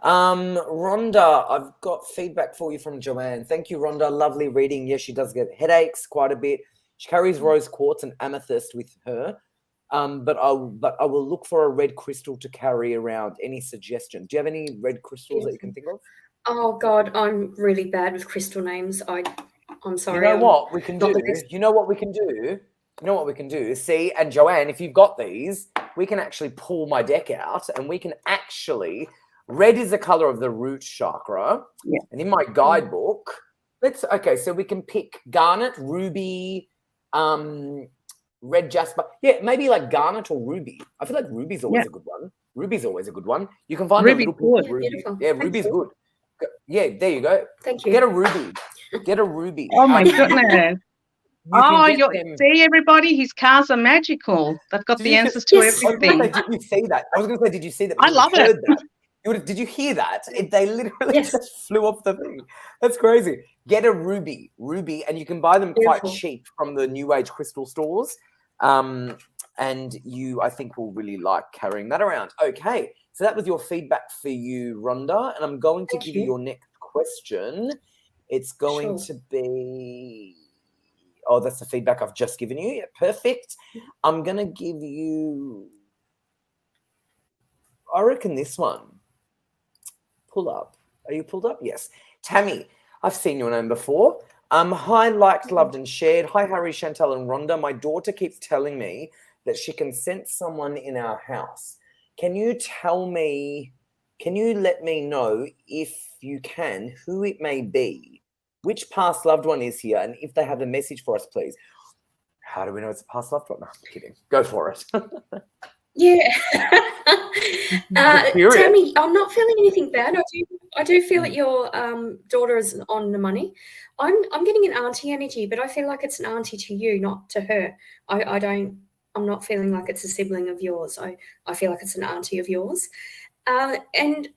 Rhonda, I've got feedback for you from Joanne. Thank you, Rhonda. Lovely reading. Yes, she does get headaches quite a bit. She carries rose quartz and amethyst with her. But I will look for a red crystal to carry around. Any suggestions? Do you have any red crystals that you can think of? Oh God, I'm really bad with crystal names. I'm sorry. You know what we can do? You know what we can do? You know what we can do? See, and Joanne, if you've got these, we can actually pull my deck out and we can actually... Red is the color of the root chakra. Yeah. And in my guidebook, so we can pick garnet, ruby, red jasper. Yeah, maybe like garnet or ruby. I feel like ruby's always a good one. Ruby's always a good one. You can find Ruby's a little good. bit of ruby. Beautiful. Yeah, ruby's good. Yeah, there you go. Thank you. Get a ruby. Get a ruby. Oh my goodness. You see, everybody, his cars are magical. They've got the answers to everything. Did you see that? I was going to say, did you see that? I love it. Did you hear that? They literally just flew off the thing. That's crazy. Get a ruby, and you can buy them quite cheap from the New Age crystal stores. And you, I think, will really like carrying that around. Okay, so that was your feedback for you, Rhonda, and I'm going to give you your next question. It's going to be... Oh, that's the feedback I've just given you. Yeah, perfect. I'm going to give you, I reckon this one. Pull up. Are you pulled up? Yes. Tammy, I've seen your name before. Hi, liked, loved, and shared. Hi, Harry, Chantal, and Rhonda. My daughter keeps telling me that she can sense someone in our house. Can you let me know, if you can, who it may be, which past loved one is here, and if they have a message for us, please? How do we know it's a past loved one? No, I'm kidding. Go for it. Yeah. Curious. Tammy, I'm not feeling anything bad. I do feel that your daughter is on the money. I'm getting an auntie energy, but I feel like it's an auntie to you, not to her. I'm not feeling like it's a sibling of yours. I feel like it's an auntie of yours. And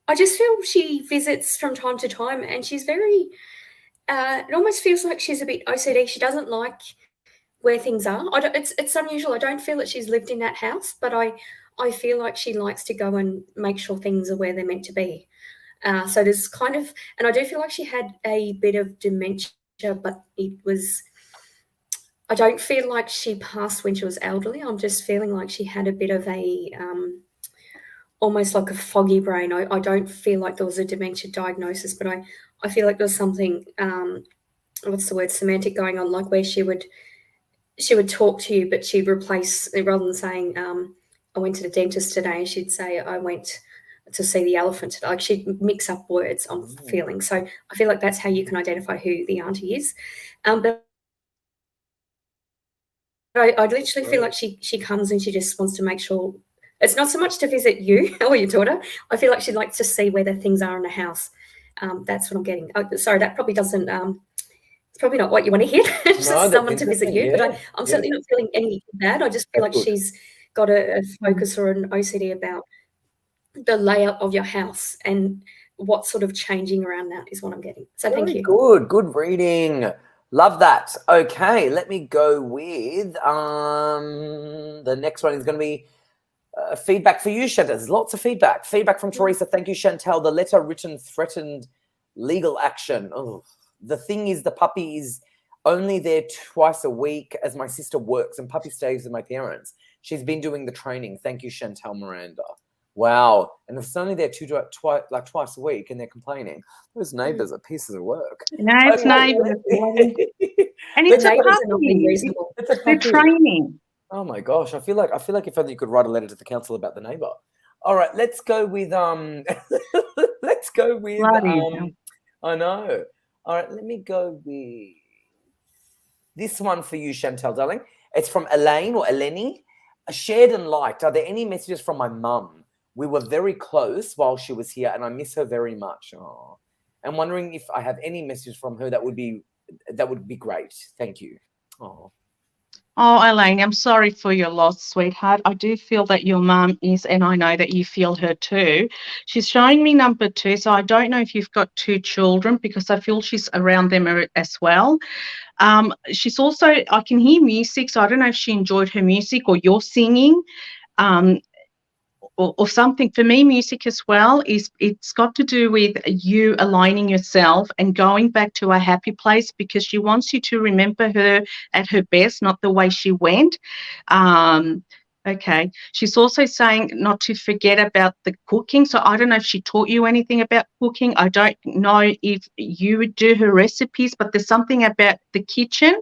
I just feel she visits from time to time, and she's very, it almost feels like she's a bit OCD. She doesn't like where things are. It's unusual. I don't feel that she's lived in that house, but I feel like she likes to go and make sure things are where they're meant to be. So there's kind of, and I do feel like she had a bit of dementia, but I don't feel like she passed when she was elderly. I'm just feeling like she had a bit of a, almost like a foggy brain. I don't feel like there was a dementia diagnosis, but I feel like there was something, what's the word, semantic going on, like where she would talk to you, but she'd replace, rather than saying, I went to the dentist today, she'd say, I went to see the elephant today. Like, she'd mix up words, I'm feeling. So I feel like that's how you can identify who the auntie is. But I literally feel like she comes and she just wants to make sure, it's not so much to visit you or your daughter. I feel like she'd like to see where the things are in the house. That's what I'm getting. Sorry, that probably doesn't, it's probably not what you want to hear. It's just someone to visit you. But I'm certainly not feeling anything bad. I just feel like she's got a focus or an OCD about the layout of your house and what's sort of changing around that is what I'm getting. So thank you. Good reading. Love that. Okay, let me go with the next one is going to be feedback for you, Chantal. There's lots of feedback. Feedback from Teresa. Thank you, Chantal. The letter written threatened legal action. Oh, the thing is, the puppy is only there twice a week as my sister works, and puppy stays with my parents. She's been doing the training. Thank you, Chantal Miranda. Wow. And if it's only there twice a week and they're complaining, those neighbours are pieces of work. No, it's neighbours. And it's a puppy. It's a puppy. Training. Oh my gosh. I feel like if only you could write a letter to the council about the neighbour. All right, let's go with let's go with I know. All right, let me go with this one for you, Chantal, darling. It's from Elaine or Eleni. Shared and liked. Are there any messages from my mum? We were very close while she was here, and I miss her very much. Oh, I'm wondering if I have any messages from her that would be great. Thank you. Oh, Elaine, I'm sorry for your loss, sweetheart. I do feel that your mum is, and I know that you feel her too. She's showing me number 2, so I don't know if you've got 2 children, because I feel she's around them as well. She's also, I can hear music, so I don't know if she enjoyed her music or your singing. Or something. For me, music as well it's got to do with you aligning yourself and going back to a happy place, because she wants you to remember her at her best, not the way she went. Okay. She's also saying not to forget about the cooking. So I don't know if she taught you anything about cooking. I don't know if you would do her recipes, but there's something about the kitchen,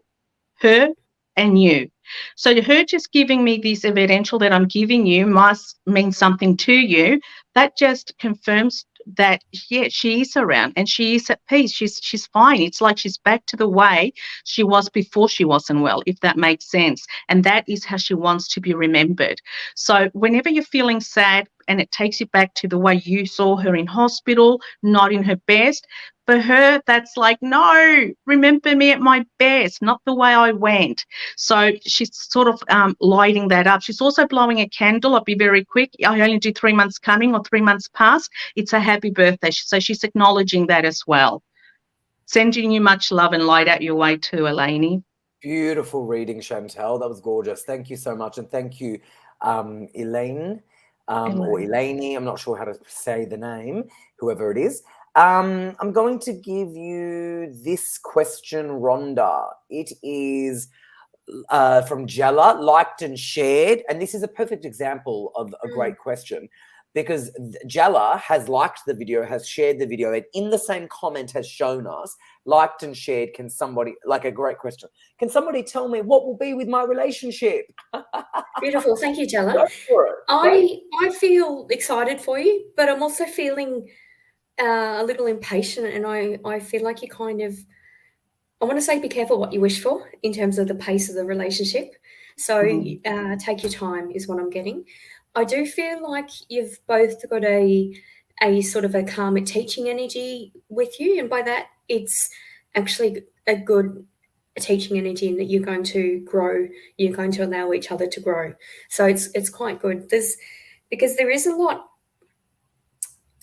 her and you. So her just giving me this evidential that I'm giving you must mean something to you. That just confirms that, yeah, she is around and she is at peace. She's fine. It's like she's back to the way she was before she wasn't well, if that makes sense. And that is how she wants to be remembered. So whenever you're feeling sad and it takes you back to the way you saw her in hospital, not in her best, for her, that's like, no, remember me at my best, not the way I went. So she's sort of lighting that up. She's also blowing a candle. I'll be very quick. I only do 3 months coming or 3 months past. It's a happy birthday. So she's acknowledging that as well. Sending you much love and light out your way too, Elaine. Beautiful reading, Chantal. That was gorgeous. Thank you so much. And thank you, Elaine. Or Elaine, I'm not sure how to say the name, whoever it is. I'm going to give you this question, Rhonda. It is from Jella, liked and shared. And this is a perfect example of a great question, because Jella has liked the video, has shared the video, and in the same comment has shown us, liked and shared, can somebody, like a great question, can somebody tell me what will be with my relationship? Beautiful. Thank you, Jella. Go for it. I feel excited for you, but I'm also feeling a little impatient, and I feel like you kind of, I want to say be careful what you wish for in terms of the pace of the relationship. So take your time is what I'm getting. I do feel like you've both got a sort of a karmic teaching energy with you, and by that it's actually a good teaching energy in that you're going to grow, you're going to allow each other to grow. So it's quite good. Because there is a lot.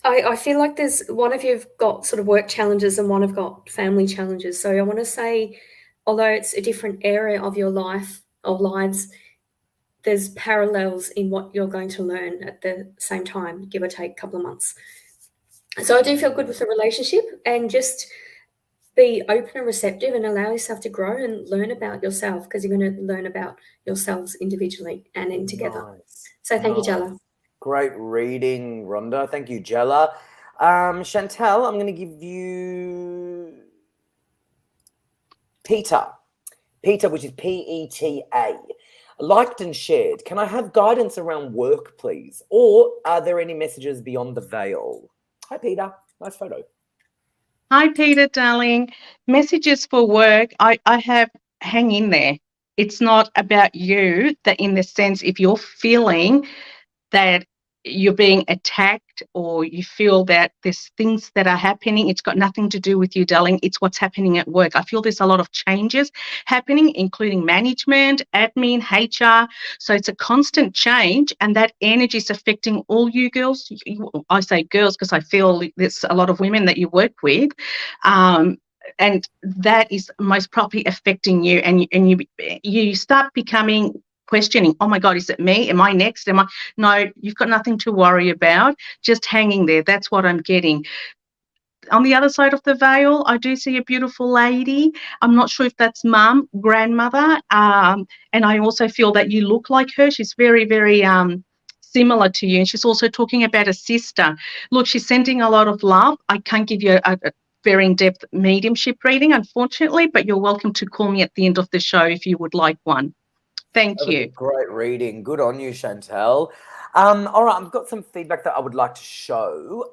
I feel like there's one of you've got sort of work challenges and one have got family challenges. So I want to say, although it's a different area of your life or lives, there's parallels in what you're going to learn at the same time, give or take a couple of months. So I do feel good with the relationship, and just be open and receptive and allow yourself to grow and learn about yourself, because you're going to learn about yourselves individually and in together. Nice. So thank you, Jella. Great reading, Rhonda. Thank you, Jella. Chantal, I'm going to give you Peter. Peter, which is P-E-T-A. Liked and shared. Can I have guidance around work, please? Or are there any messages beyond the veil? Hi, Peter. Nice photo. Hi, Peter, darling. Messages for work. I have hang in there. It's not about you, that in the sense, if you're feeling that you're being attacked or you feel that there's things that are happening, it's got nothing to do with you, darling. It's what's happening at work. I feel there's a lot of changes happening, including management, admin, HR. So it's a constant change, and that energy is affecting all you girls. I say girls because I feel there's a lot of women that you work with. And that is most probably affecting you, and you start becoming questioning, oh my God, is it me? Am I next? No, you've got nothing to worry about. Just hanging there. That's what I'm getting. On the other side of the veil, I do see a beautiful lady. I'm not sure if that's mum, grandmother. And I also feel that you look like her. She's very, very similar to you. And she's also talking about a sister. Look, she's sending a lot of love. I can't give you a very in-depth mediumship reading, unfortunately, but you're welcome to call me at the end of the show if you would like one. Thank you. Great reading. Good on you, Chantal. All right, I've got some feedback that I would like to show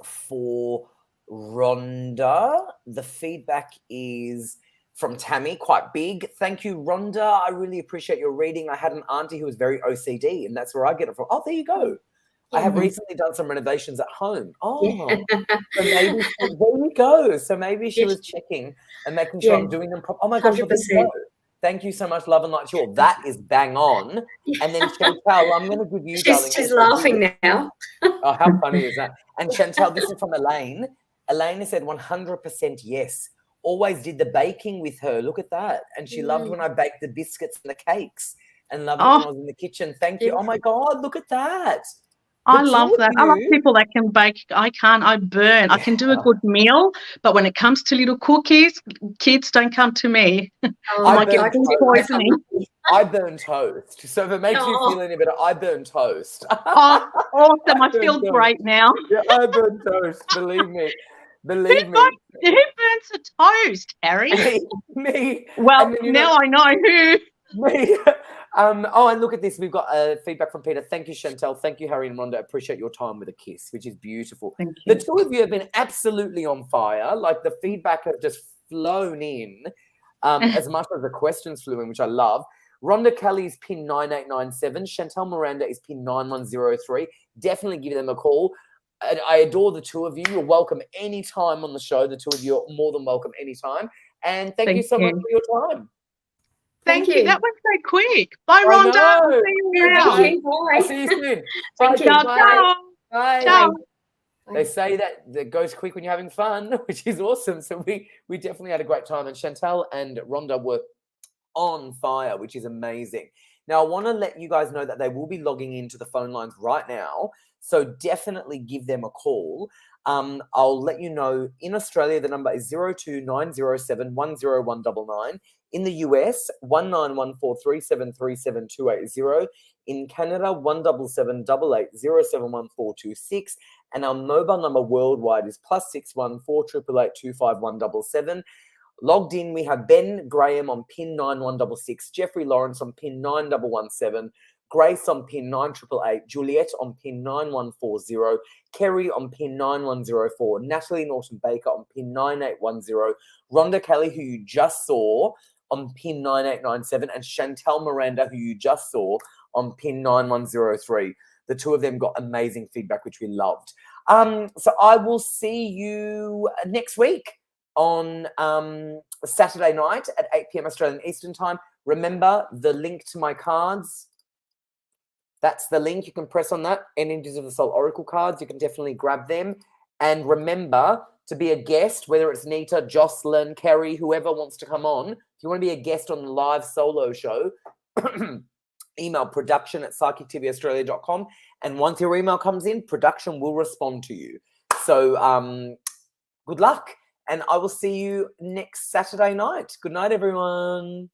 for Rhonda. The feedback is from Tammy, quite big. Thank you, Rhonda. I really appreciate your reading. I had an auntie who was very OCD, and that's where I get it from. Oh, there you go. I have recently done some renovations at home. Oh, so maybe there you go. So maybe she was checking and making sure I'm doing them properly. Oh my gosh, well, there you go. Thank you so much, love and light to you all. That is bang on. And then Chantal, I'm going to give you, darling. She's laughing now. Oh, how funny is that? And Chantal, this is from Elaine. Elaine said 100% yes. Always did the baking with her. Look at that. And she loved when I baked the biscuits and the cakes, and loved it when I was in the kitchen. Thank you. Oh my God, look at that. I love that. I love people that can bake. I can't. I burn. I can do a good meal, but when it comes to little cookies, kids don't come to me. I burn poisoning. I burn toast. So if it makes you feel any better, I burn toast. Oh, awesome. I feel great now. Yeah, I burn toast. Believe me. Believe me. Who burns a toast, Harry? Me. Well, now I know who. Me. Oh, and look at this. We've got feedback from Peter. Thank you, Chantal. Thank you, Harry and Rhonda. Appreciate your time with a kiss, which is beautiful. Thank you. The two of you have been absolutely on fire. Like, the feedback has just flown in as much as the questions flew in, which I love. Rhonda Kelly is pin 9897. Chantal Miranda is pin 9103. Definitely give them a call. I adore the two of you. You're welcome anytime on the show. The two of you are more than welcome anytime. And thank you so much for your time. Thank you. That went so quick. Bye, Rhonda. See you now. Bye. See you soon. Bye. Ciao. Bye. Ciao. They say that it goes quick when you're having fun, which is awesome. So we definitely had a great time. And Chantal and Rhonda were on fire, which is amazing. Now, I want to let you guys know that they will be logging into the phone lines right now. So definitely give them a call. I'll let you know. In Australia, the number is 02907101999. In the US, 1914373728. In Canada, 17788071426. And our mobile number worldwide is +61 488825177. Logged in, we have Ben Graham on pin 9166, Jeffrey Lawrence on pin 9117, Grace on pin 9888, Juliet on pin 9140, Kerry on pin 9104, Natalie Norton Baker on pin 9810, Rhonda Kelly, who you just saw, on pin 9897, and Chantal Miranda, who you just saw, on pin 9103. The two of them got amazing feedback, which we loved. So I will see you next week on Saturday night at 8 p.m. Australian Eastern Time. Remember the link to my cards. That's the link. You can press on that. Energies of the Soul Oracle cards. You can definitely grab them. And remember to be a guest, whether it's Nita, Jocelyn, Kerry, whoever wants to come on. If you want to be a guest on the live solo show, email production@psychictvaustralia.com. And once your email comes in, production will respond to you. So good luck. And I will see you next Saturday night. Good night, everyone.